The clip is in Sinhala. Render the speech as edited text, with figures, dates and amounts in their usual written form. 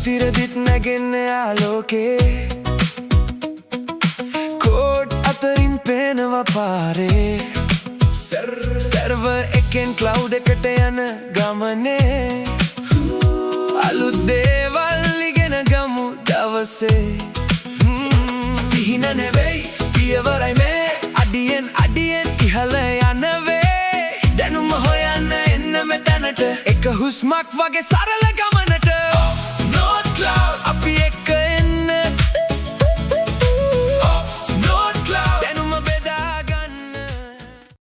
තිරදිත් නැගෙන්න ආලෝකේ කෝඩ් අතරින් පේනවා පාරේ සර්ව එකෙන් ක්ලවුඩ් එකට යන ගමනේ අලුත් දේවල් ඉගෙන ගමු දවසේ සිහින නෙවෙයි පියවරයි මේ අඩියෙන් අඩියෙන් ඉහළ යන වේ දැනුම හොයන්න එන්න මෙතැනට එක හුස්මක් වගේ සරල ගමනට Cloud,